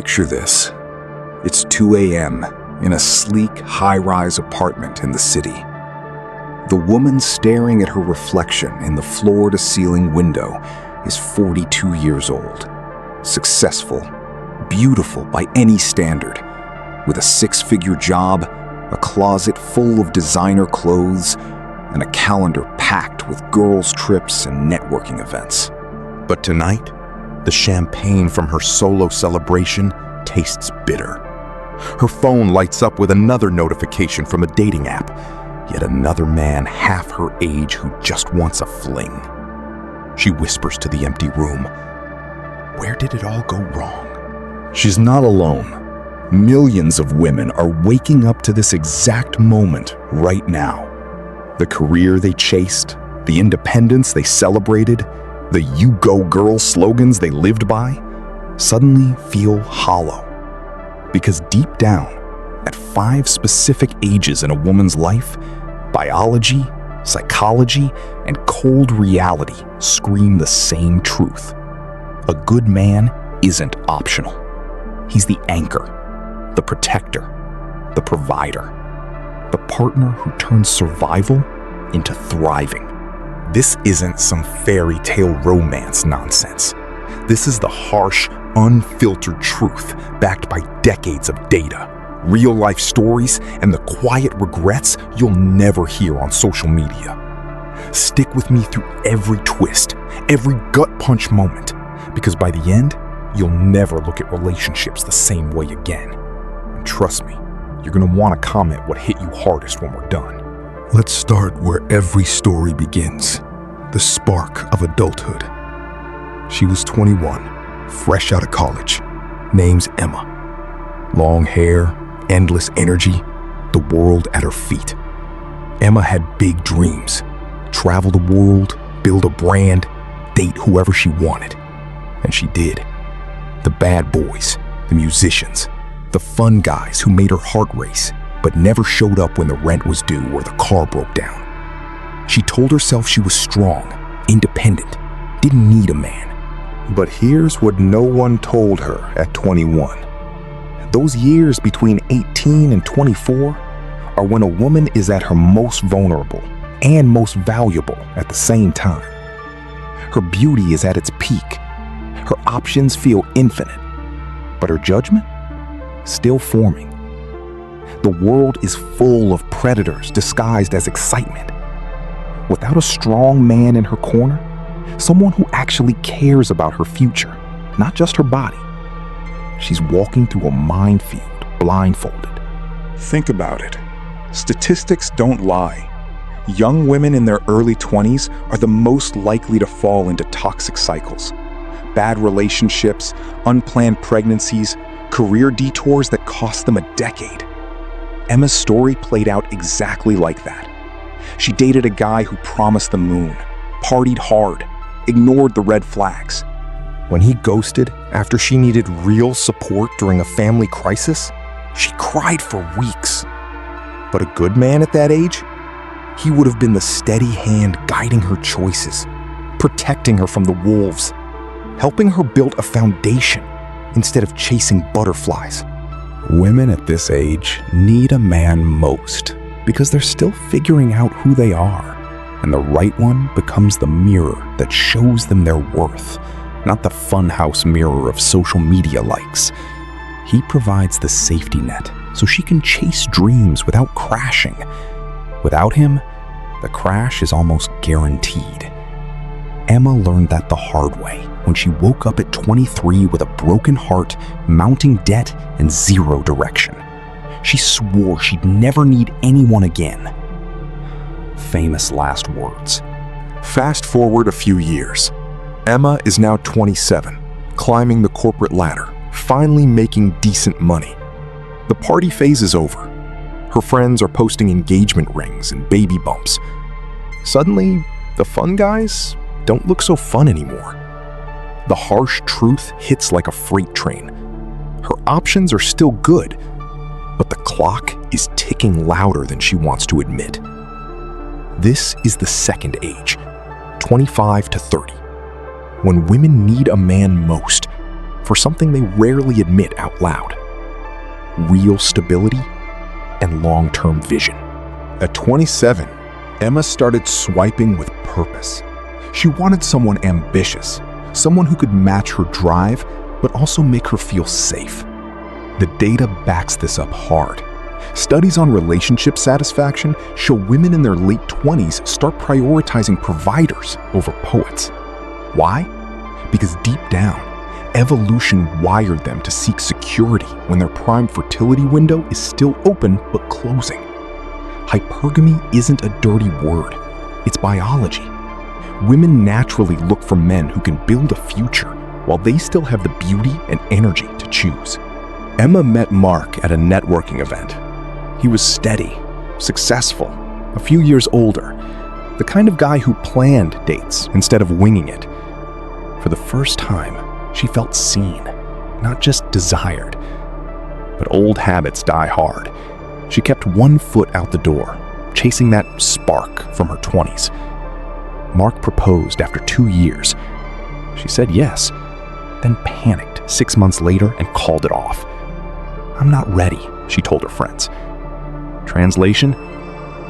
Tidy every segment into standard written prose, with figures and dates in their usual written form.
Picture this. It's 2 a.m. in a sleek, high-rise apartment in the city. The woman staring at her reflection in the floor-to-ceiling window is 42 years old, successful, beautiful by any standard, with a 6-figure job, a closet full of designer clothes, and a calendar packed with girls' trips and networking events. But tonight, the champagne from her solo celebration tastes bitter. Her phone lights up with another notification from a dating app, yet another man half her age who just wants a fling. She whispers to the empty room, "Where did it all go wrong?" She's not alone. Millions of women are waking up to this exact moment right now. The career they chased, the independence they celebrated, the "You Go Girl" slogans they lived by, suddenly feel hollow. Because deep down, at 5 specific ages in a woman's life, biology, psychology, and cold reality scream the same truth. A good man isn't optional. He's the anchor, the protector, the provider, the partner who turns survival into thriving. This isn't some fairy tale romance nonsense. This is the harsh, unfiltered truth backed by decades of data, real-life stories, and the quiet regrets you'll never hear on social media. Stick with me through every twist, every gut-punch moment, because by the end, you'll never look at relationships the same way again. And trust me, you're gonna want to comment what hit you hardest when we're done. Let's start where every story begins, the spark of adulthood. She was 21, fresh out of college. Name's Emma. Long hair, endless energy, the world at her feet. Emma had big dreams. Travel the world, build a brand, date whoever she wanted. And she did. The bad boys, the musicians, the fun guys who made her heart race, but never showed up when the rent was due or the car broke down. She told herself she was strong, independent, didn't need a man. But here's what no one told her at 21. Those years between 18 and 24 are when a woman is at her most vulnerable and most valuable at the same time. Her beauty is at its peak. Her options feel infinite, but her judgment? Still forming. The world is full of predators disguised as excitement. Without a strong man in her corner, someone who actually cares about her future, not just her body, she's walking through a minefield, blindfolded. Think about it. Statistics don't lie. Young women in their early 20s are the most likely to fall into toxic cycles. Bad relationships, unplanned pregnancies, career detours that cost them a decade. Emma's story played out exactly like that. She dated a guy who promised the moon, partied hard, ignored the red flags. When he ghosted after she needed real support during a family crisis, she cried for weeks. But a good man at that age? He would have been the steady hand guiding her choices, protecting her from the wolves, helping her build a foundation instead of chasing butterflies. Women at this age need a man most because they're still figuring out who they are, and the right one becomes the mirror that shows them their worth, not the funhouse mirror of social media likes. He provides the safety net so she can chase dreams without crashing. Without him, the crash is almost guaranteed. Emma learned that the hard way when she woke up at 23 with a broken heart, mounting debt, and zero direction. She swore she'd never need anyone again. Famous last words. Fast forward a few years. Emma is now 27, climbing the corporate ladder, finally making decent money. The party phase is over. Her friends are posting engagement rings and baby bumps. Suddenly, the fun guys don't look so fun anymore. The harsh truth hits like a freight train. Her options are still good, but the clock is ticking louder than she wants to admit. This is the second age, 25 to 30, when women need a man most, for something they rarely admit out loud: real stability and long-term vision. At 27, Emma started swiping with purpose. She wanted someone ambitious, someone who could match her drive, but also make her feel safe. The data backs this up hard. Studies on relationship satisfaction show women in their late 20s start prioritizing providers over poets. Why? Because deep down, evolution wired them to seek security when their prime fertility window is still open but closing. Hypergamy isn't a dirty word, it's biology. Women naturally look for men who can build a future while they still have the beauty and energy to choose. Emma met Mark at a networking event. He was steady, successful, a few years older, the kind of guy who planned dates instead of winging it. For the first time, she felt seen, not just desired. But old habits die hard. She kept one foot out the door, chasing that spark from her 20s. Mark proposed after 2 years. She said yes, then panicked 6 months later and called it off. "I'm not ready," she told her friends. Translation: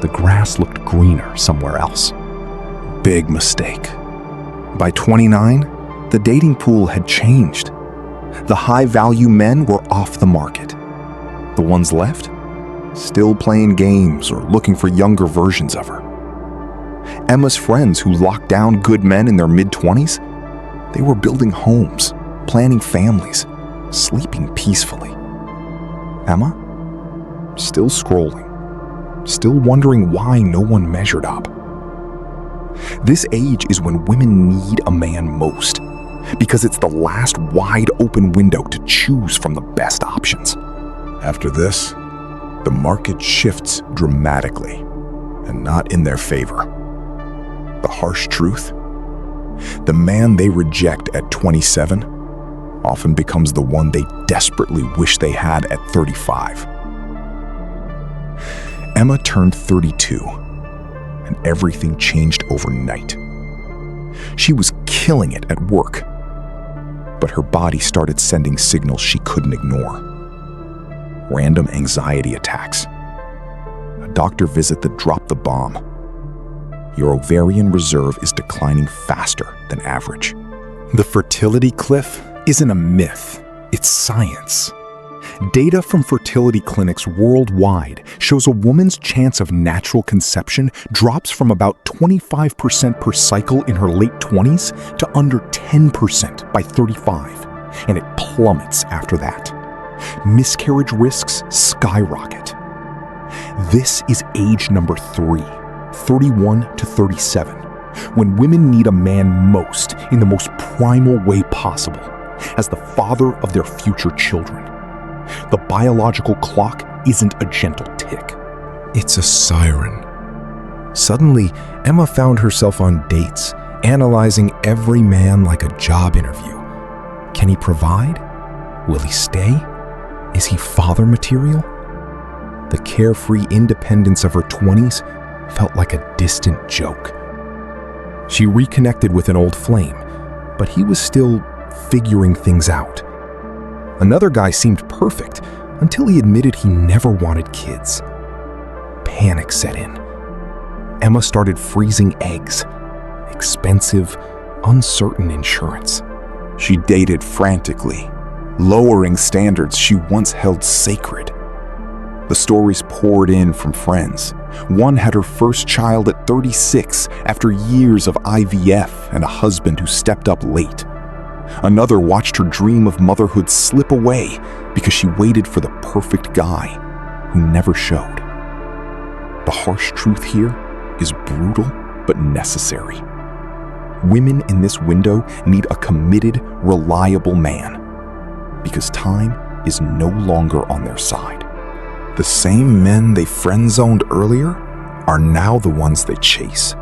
the grass looked greener somewhere else. Big mistake. By 29, the dating pool had changed. The high-value men were off the market. The ones left? Still playing games or looking for younger versions of her. Emma's friends who locked down good men in their mid-20s, they were building homes, planning families, sleeping peacefully. Emma? Still scrolling, still wondering why no one measured up. This age is when women need a man most, because it's the last wide-open window to choose from the best options. After this, the market shifts dramatically, and not in their favor. The harsh truth? The man they reject at 27 often becomes the one they desperately wish they had at 35. Emma turned 32, and everything changed overnight. She was killing it at work, but her body started sending signals she couldn't ignore. Random anxiety attacks. A doctor visit that dropped the bomb. Your ovarian reserve is declining faster than average. The fertility cliff isn't a myth, it's science. Data from fertility clinics worldwide shows a woman's chance of natural conception drops from about 25% per cycle in her late 20s to under 10% by 35, and it plummets after that. Miscarriage risks skyrocket. This is age number 3, 31 to 37, when women need a man most in the most primal way possible, as the father of their future children. The biological clock isn't a gentle tick. It's a siren. Suddenly, Emma found herself on dates, analyzing every man like a job interview. Can he provide? Will he stay? Is he father material? The carefree independence of her 20s felt like a distant joke. She reconnected with an old flame, but he was still figuring things out. Another guy seemed perfect until he admitted he never wanted kids. Panic set in. Emma started freezing eggs. Expensive, uncertain insurance. She dated frantically, lowering standards she once held sacred. The stories poured in from friends. One had her first child at 36 after years of IVF and a husband who stepped up late. Another watched her dream of motherhood slip away because she waited for the perfect guy who never showed. The harsh truth here is brutal but necessary. Women in this window need a committed, reliable man because time is no longer on their side. The same men they friend-zoned earlier are now the ones they chase.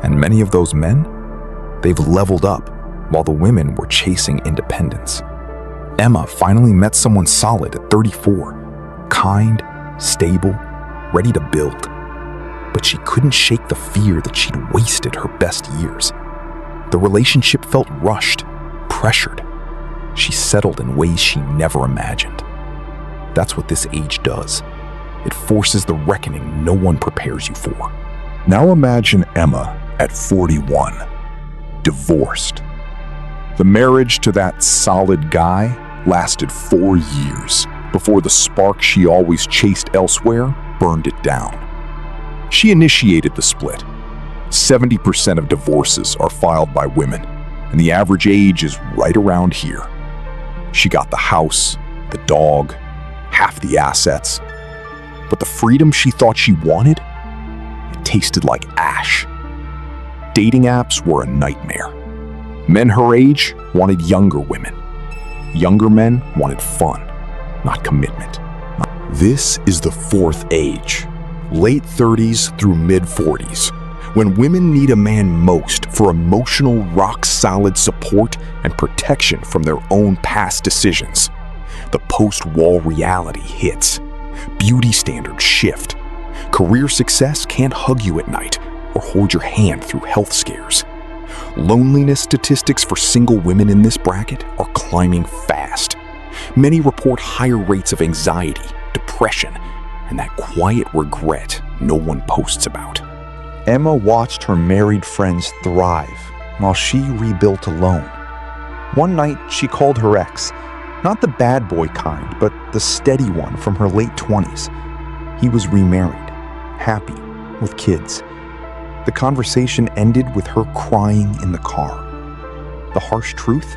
And many of those men, they've leveled up while the women were chasing independence. Emma finally met someone solid at 34, kind, stable, ready to build. But she couldn't shake the fear that she'd wasted her best years. The relationship felt rushed, pressured. She settled in ways she never imagined. That's what this age does. It forces the reckoning no one prepares you for. Now imagine Emma at 41, divorced. The marriage to that solid guy lasted 4 years before the spark she always chased elsewhere burned it down. She initiated the split. 70% of divorces are filed by women, and the average age is right around here. She got the house, the dog, half the assets. But the freedom she thought she wanted, it tasted like ash. Dating apps were a nightmare. Men her age wanted younger women. Younger men wanted fun, not commitment. This is the fourth age, late 30s through mid-40s, when women need a man most for emotional, rock-solid support and protection from their own past decisions. The post-wall reality hits. Beauty standards shift. Career success can't hug you at night or hold your hand through health scares. Loneliness statistics for single women in this bracket are climbing fast. Many report higher rates of anxiety, depression, and that quiet regret no one posts about. Emma watched her married friends thrive while she rebuilt alone. One night, she called her ex, not the bad boy kind, but the steady one from her late 20s. He was remarried, happy, with kids. The conversation ended with her crying in the car. The harsh truth?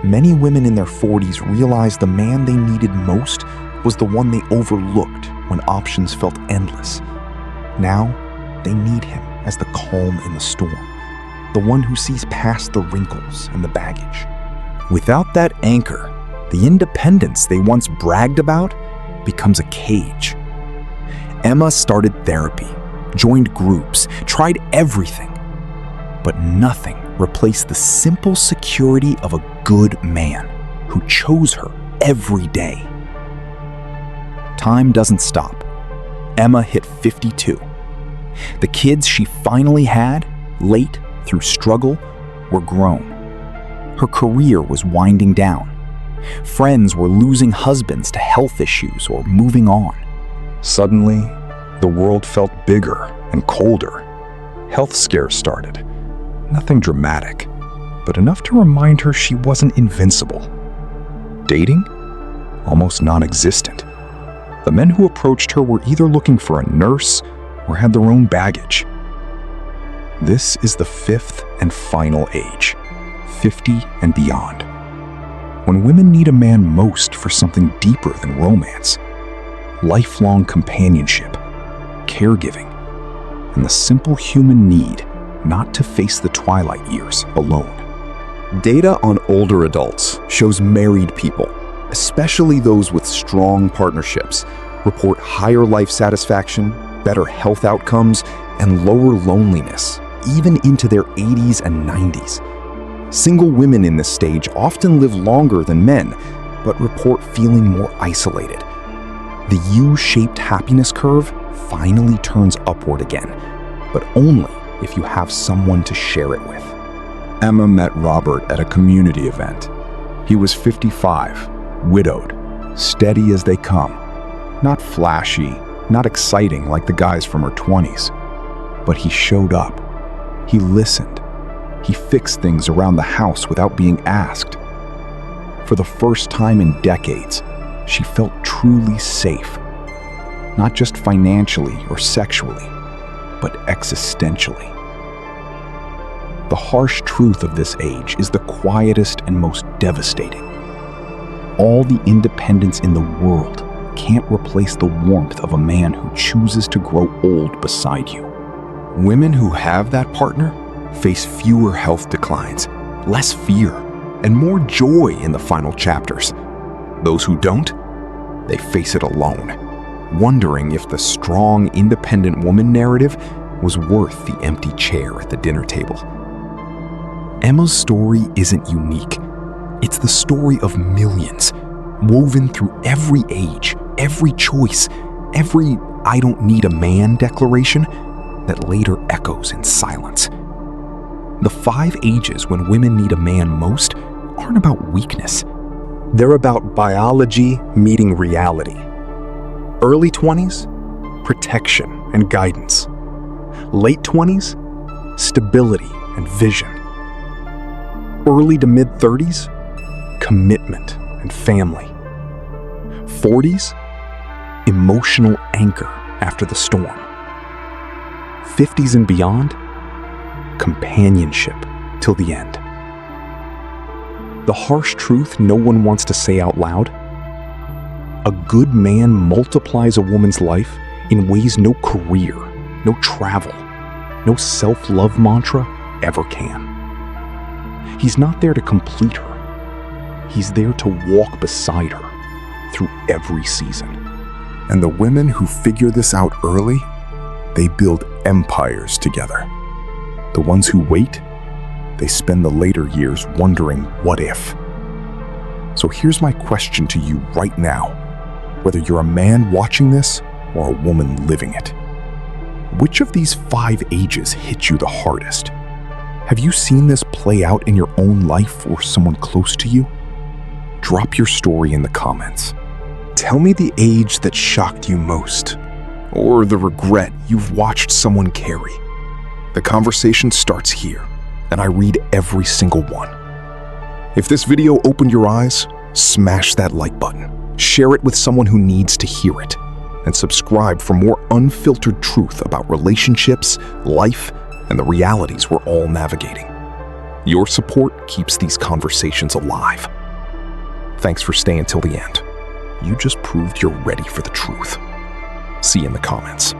Many women in their 40s realized the man they needed most was the one they overlooked when options felt endless. Now, they need him as the calm in the storm, the one who sees past the wrinkles and the baggage. Without that anchor, the independence they once bragged about becomes a cage. Emma started therapy, joined groups, tried everything, but nothing replaced the simple security of a good man who chose her every day. Time doesn't stop. Emma hit 52. The kids she finally had, late through struggle, were grown. Her career was winding down. Friends were losing husbands to health issues or moving on. Suddenly, the world felt bigger and colder. Health scares started. Nothing dramatic, but enough to remind her she wasn't invincible. Dating? Almost non-existent. The men who approached her were either looking for a nurse or had their own baggage. This is the fifth and final age, 50 and beyond, when women need a man most for something deeper than romance, lifelong companionship, caregiving, and the simple human need not to face the twilight years alone. Data on older adults shows married people, especially those with strong partnerships, report higher life satisfaction, better health outcomes, and lower loneliness, even into their 80s and 90s. Single women in this stage often live longer than men, but report feeling more isolated. The U-shaped happiness curve finally turns upward again, but only if you have someone to share it with. Emma met Robert at a community event. He was 55, widowed, steady as they come. Not flashy, not exciting like the guys from her 20s. But he showed up. He listened. He fixed things around the house without being asked. For the first time in decades, she felt truly safe. Not just financially or sexually, but existentially. The harsh truth of this age is the quietest and most devastating. All the independence in the world can't replace the warmth of a man who chooses to grow old beside you. Women who have that partner face fewer health declines, less fear, and more joy in the final chapters. Those who don't, they face it alone, wondering if the strong, independent woman narrative was worth the empty chair at the dinner table. Emma's story isn't unique. It's the story of millions, woven through every age, every choice, every "I don't need a man" declaration that later echoes in silence. The 5 ages when women need a man most aren't about weakness. They're about biology meeting reality. Early 20s, protection and guidance. Late 20s, stability and vision. Early to mid 30s, commitment and family. 40s, emotional anchor after the storm. 50s and beyond, companionship till the end. The harsh truth no one wants to say out loud: a good man multiplies a woman's life in ways no career, no travel, no self-love mantra ever can. He's not there to complete her. He's there to walk beside her through every season. And the women who figure this out early, they build empires together. The ones who wait, they spend the later years wondering what if. So here's my question to you right now, whether you're a man watching this or a woman living it. Which of these 5 ages hit you the hardest? Have you seen this play out in your own life or someone close to you? Drop your story in the comments. Tell me the age that shocked you most, or the regret you've watched someone carry. The conversation starts here, and I read every single one. If this video opened your eyes, smash that like button. Share it with someone who needs to hear it. And subscribe for more unfiltered truth about relationships, life, and the realities we're all navigating. Your support keeps these conversations alive. Thanks for staying till the end. You just proved you're ready for the truth. See you in the comments.